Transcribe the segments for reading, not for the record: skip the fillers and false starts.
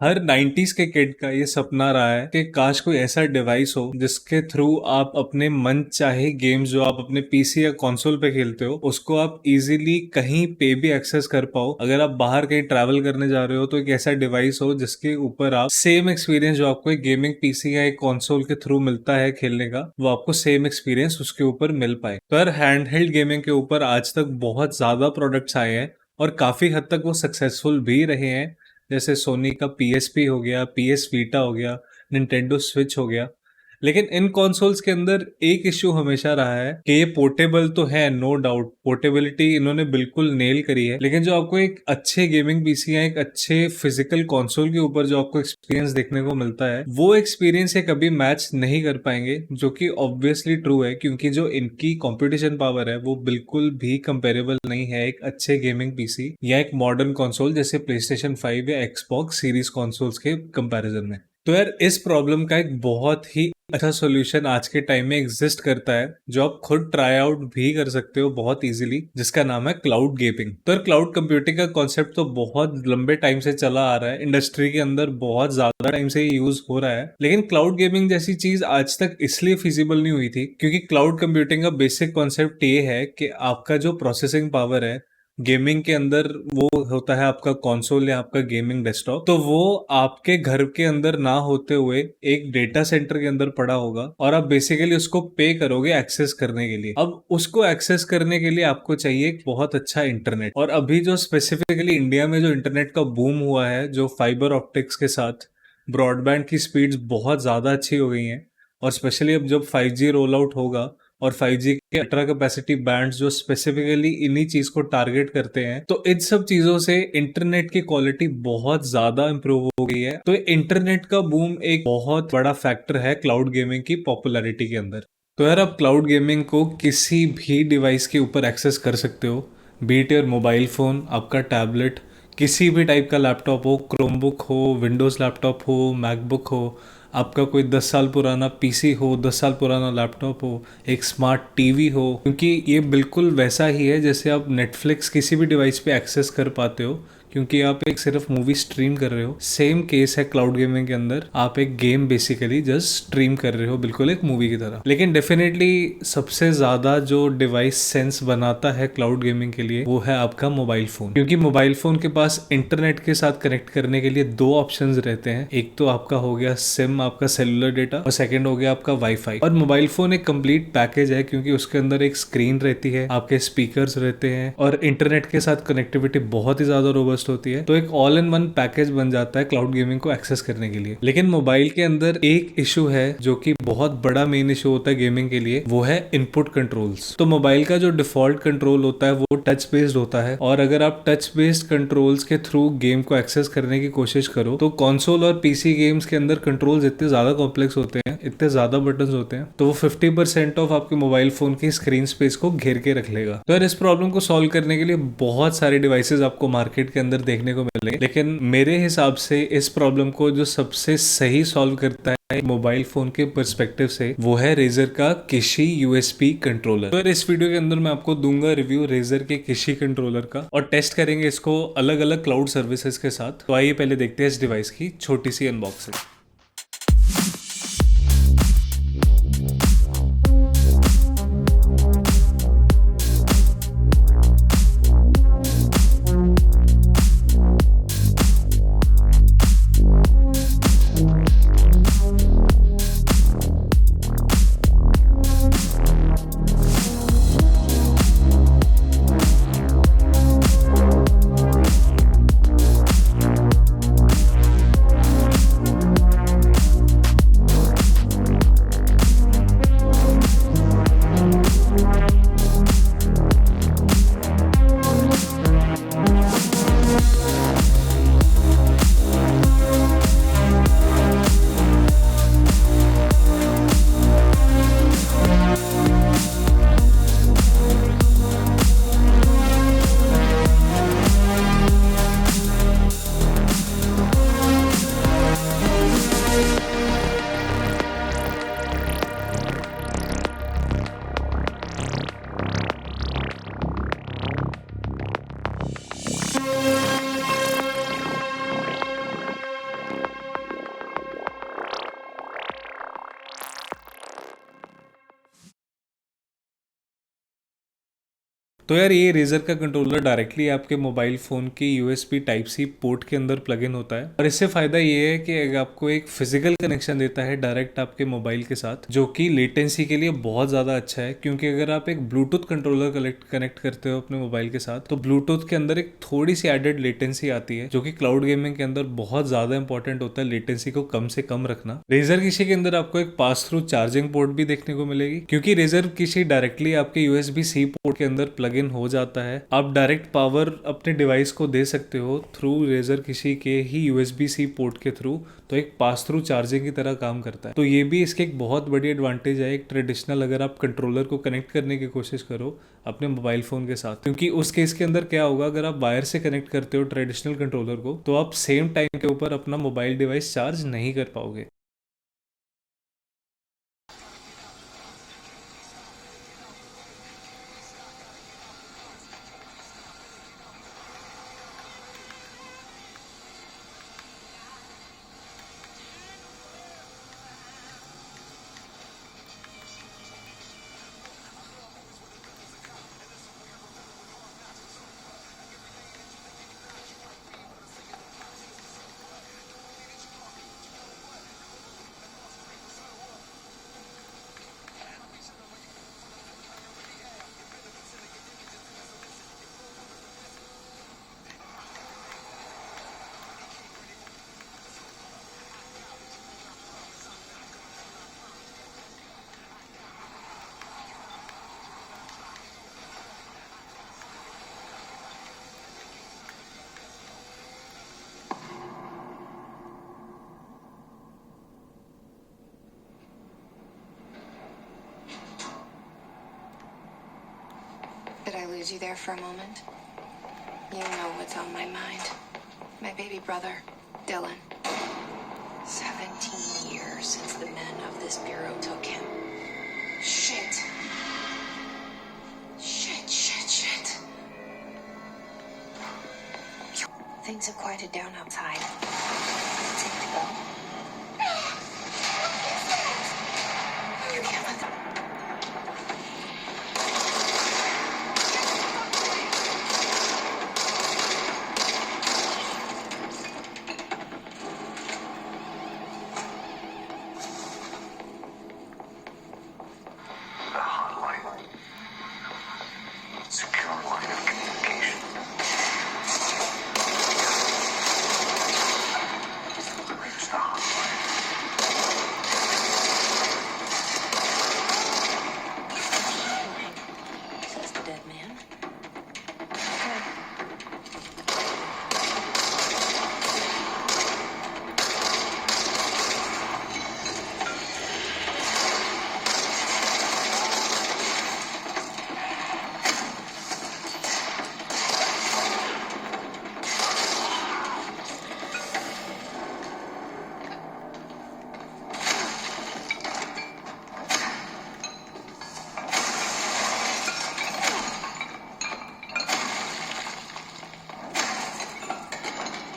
हर 90s के kid का ये सपना रहा है कि काश कोई ऐसा डिवाइस हो जिसके थ्रू आप अपने मन चाहे गेम्स जो आप अपने पीसी या कंसोल पे खेलते हो उसको आप इजीली कहीं पे भी एक्सेस कर पाओ। अगर आप बाहर कहीं ट्रैवल करने जा रहे हो तो एक ऐसा डिवाइस हो जिसके ऊपर आप सेम एक्सपीरियंस जो आपको एक गेमिंग पीसी या एक कंसोल के थ्रू मिलता है खेलने का, वो आपको सेम एक्सपीरियंस उसके ऊपर मिल पाए। तो यार हैंडहेल्ड गेमिंग के ऊपर आज तक बहुत ज्यादा प्रोडक्ट्स आए हैं और काफी हद तक वो सक्सेसफुल भी रहे हैं। जैसे सोनी का पीएसपी हो गया, पीएस वीटा हो गया, निंटेंडो स्विच हो गया। लेकिन इन कंसोल्स के अंदर एक इश्यू हमेशा रहा है कि ये पोर्टेबल तो है, नो डाउट पोर्टेबिलिटी इन्होंने बिल्कुल नेल करी है, लेकिन जो आपको एक अच्छे गेमिंग पीसी या एक अच्छे फिजिकल कंसोल के ऊपर जो आपको एक्सपीरियंस देखने को मिलता है वो एक्सपीरियंस ये कभी मैच नहीं कर पाएंगे, जो कि ऑब्वियसली ट्रू है क्योंकि जो इनकी कंपटीशन पावर है वो बिल्कुल भी कंपेरेबल नहीं है एक अच्छे गेमिंग पीसी या एक मॉडर्न कंसोल जैसे प्लेस्टेशन 5 या एक्सबॉक्स सीरीज कंसोल्स के कंपैरिजन में। तो यार इस प्रॉब्लम का एक बहुत ही अच्छा सोल्यूशन आज के टाइम में एग्जिस्ट करता है जो आप खुद ट्राई आउट भी कर सकते हो बहुत इजीली, जिसका नाम है क्लाउड गेमिंग। तो यार क्लाउड कंप्यूटिंग का कॉन्सेप्ट तो बहुत लंबे टाइम से चला आ रहा है, इंडस्ट्री के अंदर बहुत ज्यादा टाइम से यूज हो रहा है, लेकिन क्लाउड गेमिंग जैसी चीज आज तक इसलिए फिजिबल नहीं हुई थी क्योंकि क्लाउड कंप्यूटिंग का बेसिक कॉन्सेप्ट ये है कि आपका जो प्रोसेसिंग पावर है गेमिंग के अंदर वो होता है आपका कंसोल या आपका गेमिंग डेस्कटॉप, तो वो आपके घर के अंदर ना होते हुए एक डेटा सेंटर के अंदर पड़ा होगा और आप बेसिकली उसको पे करोगे एक्सेस करने के लिए। अब उसको एक्सेस करने के लिए आपको चाहिए एक बहुत अच्छा इंटरनेट, और अभी जो स्पेसिफिकली इंडिया में जो इंटरनेट का बूम हुआ है जो फाइबर ऑप्टिक्स के साथ ब्रॉडबैंड की स्पीड्स बहुत ज्यादा अच्छी हो गई हैं, और स्पेशली अब जब 5G रोल आउट होगा और 5G के अल्ट्रा कैपेसिटी बैंड्स जो स्पेसिफिकली इन्हीं चीज को टारगेट करते हैं, तो इन सब चीजों से इंटरनेट की क्वालिटी बहुत ज्यादा इंप्रूव हो गई है। तो इंटरनेट का बूम एक बहुत बड़ा फैक्टर है क्लाउड गेमिंग की पॉपुलैरिटी के अंदर। तो यार आप क्लाउड गेमिंग को किसी भी डिवाइस के ऊपर एक्सेस कर सकते हो, बीट योर मोबाइल फोन, आपका टैबलेट, किसी भी टाइप का लैपटॉप हो, क्रोमबुक हो, विंडोज लैपटॉप हो, मैकबुक हो, आपका कोई 10 साल पुराना पीसी हो, 10 साल पुराना लैपटॉप हो, एक स्मार्ट टीवी हो, क्योंकि ये बिल्कुल वैसा ही है जैसे आप नेटफ्लिक्स किसी भी डिवाइस पे एक्सेस कर पाते हो क्योंकि आप एक सिर्फ मूवी स्ट्रीम कर रहे हो। सेम केस है क्लाउड गेमिंग के अंदर, आप एक गेम बेसिकली जस्ट स्ट्रीम कर रहे हो बिल्कुल एक मूवी की तरह। लेकिन डेफिनेटली सबसे ज्यादा जो डिवाइस सेंस बनाता है क्लाउड गेमिंग के लिए वो है आपका मोबाइल फोन, क्योंकि मोबाइल फोन के पास इंटरनेट के साथ कनेक्ट करने के लिए दो ऑप्शंस रहते हैं। एक तो आपका हो गया सिम, आपका सेलुलर डेटा, और सेकंड हो गया आपका वाईफाई। और मोबाइल फोन एक कंप्लीट पैकेज है क्योंकि उसके अंदर एक स्क्रीन रहती है, आपके स्पीकर्स रहते हैं और इंटरनेट के साथ कनेक्टिविटी बहुत ही ज्यादा रोबस्ट होती है। तो एक ऑल इन वन पैकेज बन जाता है क्लाउड गेमिंग को एक्सेस करने के लिए। लेकिन मोबाइल के अंदर एक इशू है जो कि बहुत बड़ा मेन इशू होता है गेमिंग के लिए, वो है इनपुट कंट्रोल्स। तो मोबाइल का जो डिफॉल्ट कंट्रोल होता है वो टच बेस्ड होता है, और अगर आप टच बेस्ड कंट्रोल्स के थ्रू गेम को एक्सेस करने की कोशिश करो तो कंसोल और पीसी गेम्स के अंदर कंट्रोल्स इतने ज्यादा कॉम्प्लेक्स होते हैं, इतने ज्यादा बटन्स होते हैं, तो वो 50% ऑफ आपके मोबाइल फोन की स्क्रीन स्पेस को घेर के रख लेगा। तो यार इस प्रॉब्लम को सॉल्व करने के लिए बहुत सारे डिवाइसेस आपको मार्केट के अंदर देखने को मिलेंगे, लेकिन मेरे हिसाब से इस प्रॉब्लम को जो सबसे सही सॉल्व करता है मोबाइल फोन के पर्सपेक्टिव से वो है रेजर का किशी यूएसबी कंट्रोलर। तो इस वीडियो के अंदर मैं आपको दूंगा रिव्यू रेजर के किशी कंट्रोलर का, और टेस्ट करेंगे इसको अलग अलग क्लाउड सर्विसेज के साथ। तो आइए पहले देखते हैं इस डिवाइस की छोटी सी अनबॉक्सिंग। तो यार ये रेजर का कंट्रोलर डायरेक्टली आपके मोबाइल फ़ोन के यूएसबी टाइप सी पोर्ट के अंदर प्लग इन होता है और इससे फ़ायदा ये है कि आपको एक फिजिकल कनेक्शन देता है डायरेक्ट आपके मोबाइल के साथ, जो कि लेटेंसी के लिए बहुत ज़्यादा अच्छा है। क्योंकि अगर आप एक ब्लूटूथ कंट्रोलर कनेक्ट करते हो अपने मोबाइल के साथ, तो ब्लूटूथ के अंदर एक थोड़ी सी एडेड लेटेंसी आती है, जो कि क्लाउड गेमिंग के अंदर बहुत ज़्यादा इंपॉर्टेंट होता है लेटेंसी को कम से कम रखना। रेजर किसी के अंदर आपको एक पास थ्रू चार्जिंग पोर्ट भी देखने को मिलेगी, क्योंकि रेजर किसी डायरेक्टली आपके यूएसबी सी पोर्ट के अंदर प्लग इन हो जाता है। आप डायरेक्ट पावर अपने डिवाइस को दे सकते हो थ्रू रेजर किसी के ही यूएसबी सी पोर्ट के थ्रू, तो एक पास थ्रू चार्जिंग की तरह काम करता है। तो ये भी इसके एक बहुत बड़ी एडवांटेज है एक ट्रेडिशनल अगर आप कंट्रोलर को कनेक्ट करने की कोशिश करो अपने मोबाइल फोन के साथ। क्योंकि उस केस के अंदर क्या होगा, अगर आप वायर से कनेक्ट करते हो ट्रेडिशनल कंट्रोलर को, तो आप सेम टाइम के ऊपर अपना मोबाइल डिवाइस चार्ज नहीं कर पाओगे। Did I lose you there for a moment? You know what's on my mind. My baby brother, Dylan. 17 years since the men of this bureau took him. Shit. Shit. Things have quieted down outside. Is it safe to go? You can't let them. Says the dead man.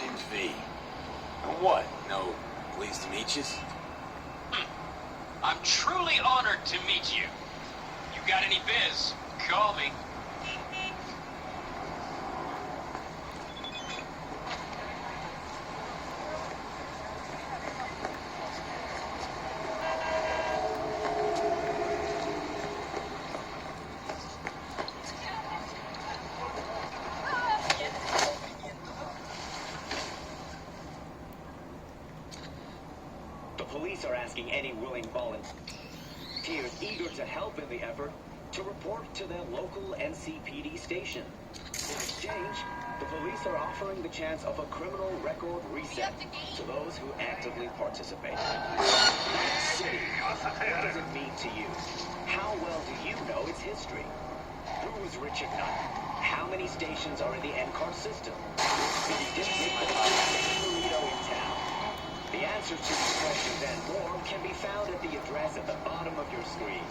Name's V. And what? No, pleased to meet you. I'm truly honored to meet you. You got any biz? Call me. The police are asking any willing volunteers eager to help in the effort to report to their local NCPD station. In exchange, the police are offering the chance of a criminal record reset to those who actively participate. That city, what does it mean to you? How well do you know its history? Who's Richard Nunn? How many stations are in the NCAR system? City district Burrito in town. The answers to these questions and more can be found at the address at the bottom of your screen.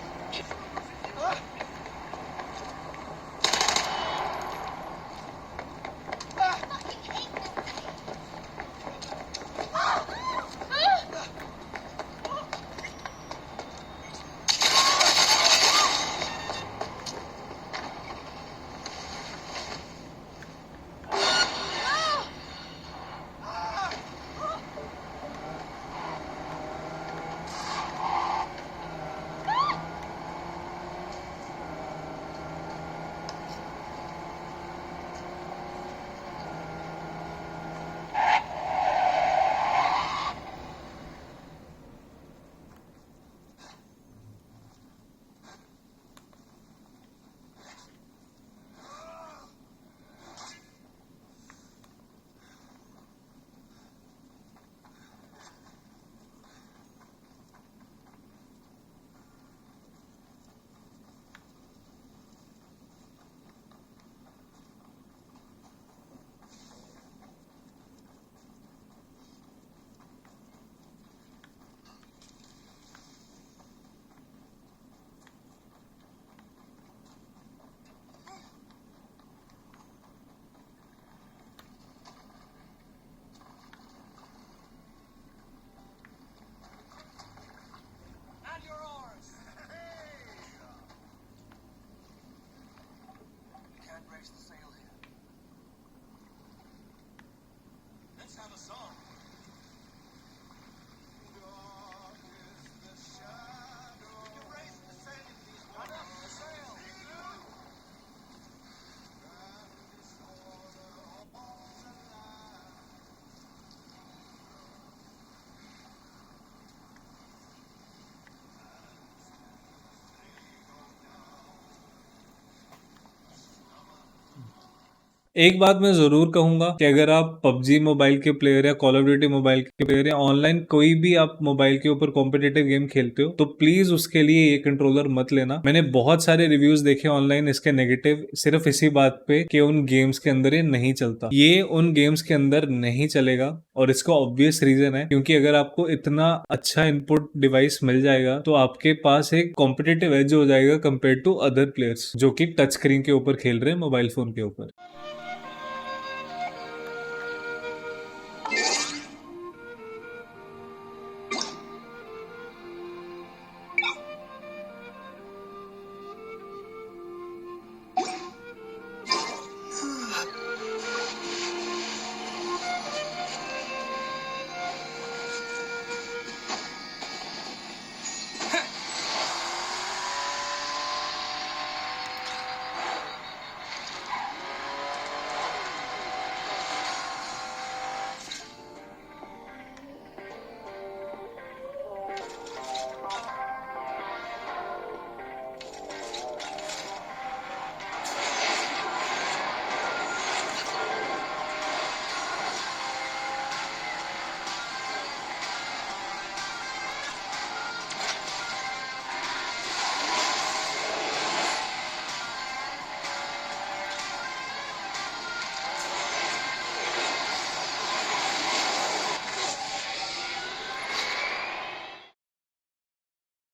एक बात मैं जरूर कहूंगा कि अगर आप PUBG mobile के player या कॉल ऑफ ड्यूटी मोबाइल के प्लेयर या ऑनलाइन कोई भी आप मोबाइल के ऊपर कॉम्पिटिटिव गेम खेलते हो तो प्लीज उसके लिए ये कंट्रोलर मत लेना। मैंने बहुत सारे रिव्यूज देखे ऑनलाइन इसके नेगेटिव, सिर्फ इसी बात पे कि उन गेम्स के अंदर ये नहीं चलता। ये उन गेम्स के अंदर नहीं चलेगा और इसका ऑब्वियस रीजन है क्योंकि अगर आपको इतना अच्छा इनपुट डिवाइस मिल जाएगा तो आपके पास एक कॉम्पिटिटिव एज हो जाएगा कंपेयर टू अदर प्लेयर्स जो कि टच स्क्रीन के ऊपर खेल रहे हैं, मोबाइल फोन के ऊपर।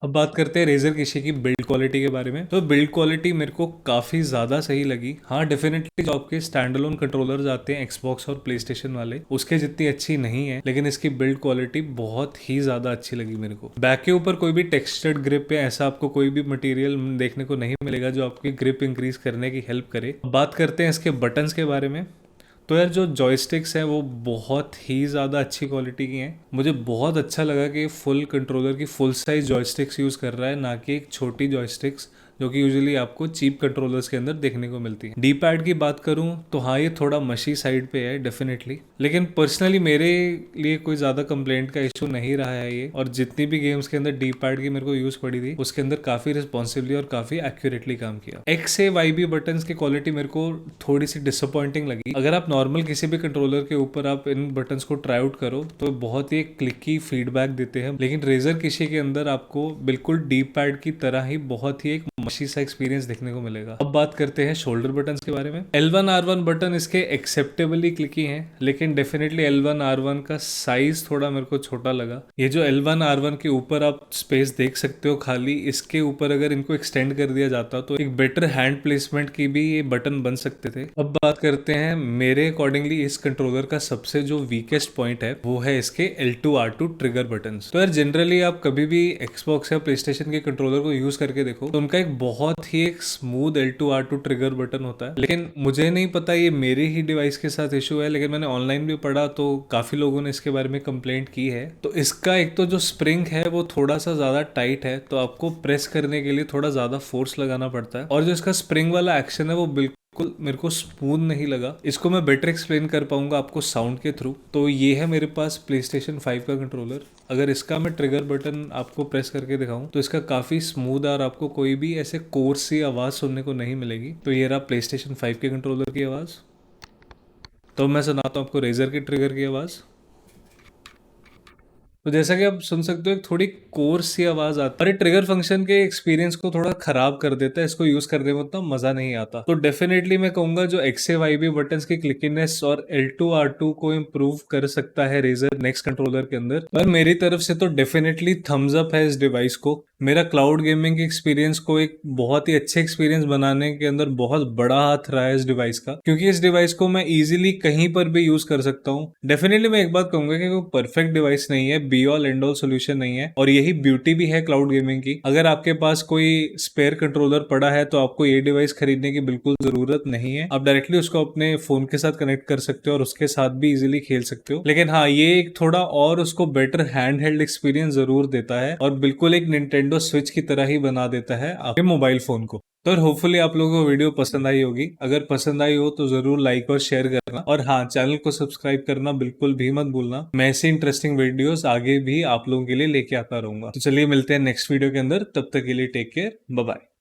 अब बात करते हैं रेजर किशी की बिल्ड क्वालिटी के बारे में। तो बिल्ड क्वालिटी मेरे को काफ़ी ज़्यादा सही लगी। हाँ, डेफिनेटली जो आपके स्टैंड अलोन कंट्रोलर्स आते हैं एक्सबॉक्स और प्ले स्टेशन वाले, उसके जितनी अच्छी नहीं है, लेकिन इसकी बिल्ड क्वालिटी बहुत ही ज़्यादा अच्छी लगी मेरे को। बैक के ऊपर कोई भी टेक्सचर्ड ग्रिप या ऐसा आपको कोई भी मटेरियल देखने को नहीं मिलेगा जो आपकी ग्रिप इंक्रीज करने की हेल्प करे। बात करते हैं इसके बटन्स के बारे में। तो यार जो जॉयस्टिक्स हैं वो बहुत ही ज़्यादा अच्छी क्वालिटी की हैं। मुझे बहुत अच्छा लगा कि फुल कंट्रोलर की फुल साइज जॉयस्टिक्स यूज़ कर रहा है, ना कि एक छोटी जॉयस्टिक्स जो कि यूजुअली आपको चीप कंट्रोलर्स के अंदर देखने को मिलती है। डी पैड की बात करूं तो हाँ, ये थोड़ा मशी साइड पे है डेफिनेटली, लेकिन पर्सनली मेरे लिए कोई ज़्यादा कंप्लेंट का इशू नहीं रहा है ये। और जितनी भी गेम्स के अंदर डी पैड की मेरे को यूज़ पड़ी थी उसके अंदर काफ़ी रिस्पॉन्सिवली और काफ़ी एक्यूरेटली काम किया। एक्स ए वाई बी बटन्स की क्वालिटी मेरे को थोड़ी सी डिसअपॉइंटिंग लगी। अगर आप नॉर्मल किसी भी कंट्रोलर के ऊपर आप इन बटन्स को ट्राई आउट करो तो बहुत ही क्लिकी फीडबैक देते हैं, लेकिन रेजर किशी के अंदर आपको बिल्कुल डी पैड की तरह ही बहुत ही एक मशी सा एक्सपीरियंस देखने को मिलेगा। अब बात करते हैं शोल्डर बटन्स के बारे में। L1 R1 बटन इसके एक्सेप्टेबली क्लिकी हैं, लेकिन डेफिनेटली L1 R1 का साइज थोड़ा मेरे को छोटा लगा। ये जो L1 R1 के ऊपर आप स्पेस देख सकते हो खाली, इसके ऊपर अगर इनको एक्सटेंड कर दिया जाता तो एक बेटर हैंड प्लेसमेंट की भी ये बटन बन सकते थे। अब बात करते हैं मेरे अकॉर्डिंगली इस कंट्रोलर का सबसे जो वीकेस्ट पॉइंट है वो है इसके L2 R2 ट्रिगर बटन। तो यार जनरली आप कभी भी एक्सबॉक्स या प्ले स्टेशन के कंट्रोलर को यूज करके देखो तो उनका एक बहुत ही एक smooth L2 R2 trigger button होता है, लेकिन मुझे नहीं पता ये मेरे ही डिवाइस के साथ इशू है, लेकिन मैंने ऑनलाइन भी पढ़ा तो काफी लोगों ने इसके बारे में कंप्लेंट की है। तो इसका एक तो जो स्प्रिंग है वो थोड़ा सा ज्यादा टाइट है, तो आपको प्रेस करने के लिए थोड़ा ज्यादा फोर्स लगाना पड़ता है, और जो इसका स्प्रिंग वाला एक्शन है वो बिल्कुल मेरे को स्मूथ नहीं लगा। इसको मैं बेटर एक्सप्लेन कर पाऊंगा आपको साउंड के थ्रू। तो ये है मेरे पास PlayStation 5 का कंट्रोलर। अगर इसका मैं ट्रिगर बटन आपको प्रेस करके दिखाऊं तो इसका काफ़ी स्मूथ और आपको कोई भी ऐसे कोर्स सी आवाज़ सुनने को नहीं मिलेगी। तो ये रहा PlayStation 5 के कंट्रोलर की आवाज़। तो मैं सुनाता हूँ आपको रेजर के ट्रिगर की आवाज़। तो जैसा कि आप सुन सकते हो एक थोड़ी कोर्स सी आवाज आती है, और ये ट्रिगर फंक्शन के एक्सपीरियंस को थोड़ा खराब कर देता है, इसको यूज करने में उतना मजा नहीं आता। तो डेफिनेटली मैं कहूंगा जो XAYB बटन्स की क्लिकीनेस और L2 R2 को इम्प्रूव कर सकता है रेजर नेक्स्ट कंट्रोलर के अंदर। पर मेरी तरफ से तो डेफिनेटली थम्स अप है इस डिवाइस को। मेरा क्लाउड गेमिंग के एक्सपीरियंस को एक बहुत ही अच्छे एक्सपीरियंस बनाने के अंदर बहुत बड़ा हाथ रहा है इस डिवाइस का, क्योंकि इस डिवाइस को मैं इजीली कहीं पर भी यूज कर सकता हूँ। डेफिनेटली मैं एक बात कहूंगा कि वो परफेक्ट डिवाइस नहीं है, be all and all solution नहीं है, और यही ब्यूटी भी है क्लाउड गेमिंग की। अगर आपके पास कोई स्पेयर कंट्रोलर पड़ा है तो आपको ये डिवाइस खरीदने की बिल्कुल जरूरत नहीं है। आप डायरेक्टली उसको अपने फोन के साथ कनेक्ट कर सकते हो और उसके साथ भी इजीली खेल सकते हो। लेकिन हाँ, ये एक थोड़ा और उसको बेटर हैंड हेल्ड एक्सपीरियंस जरूर देता है, और बिल्कुल एक निंटेंडो स्विच की तरह ही बना देता है आपके मोबाइल फोन को। तो होपफुली आप लोगों को वीडियो पसंद आई होगी। अगर पसंद आई हो तो जरूर लाइक और शेयर करना, और हाँ, चैनल को सब्सक्राइब करना बिल्कुल भी मत भूलना। मैं ऐसी इंटरेस्टिंग वीडियोस आगे भी आप लोगों के लिए लेके आता रहूंगा। तो चलिए मिलते हैं नेक्स्ट वीडियो के अंदर, तब तक के लिए टेक केयर, बाय बाय।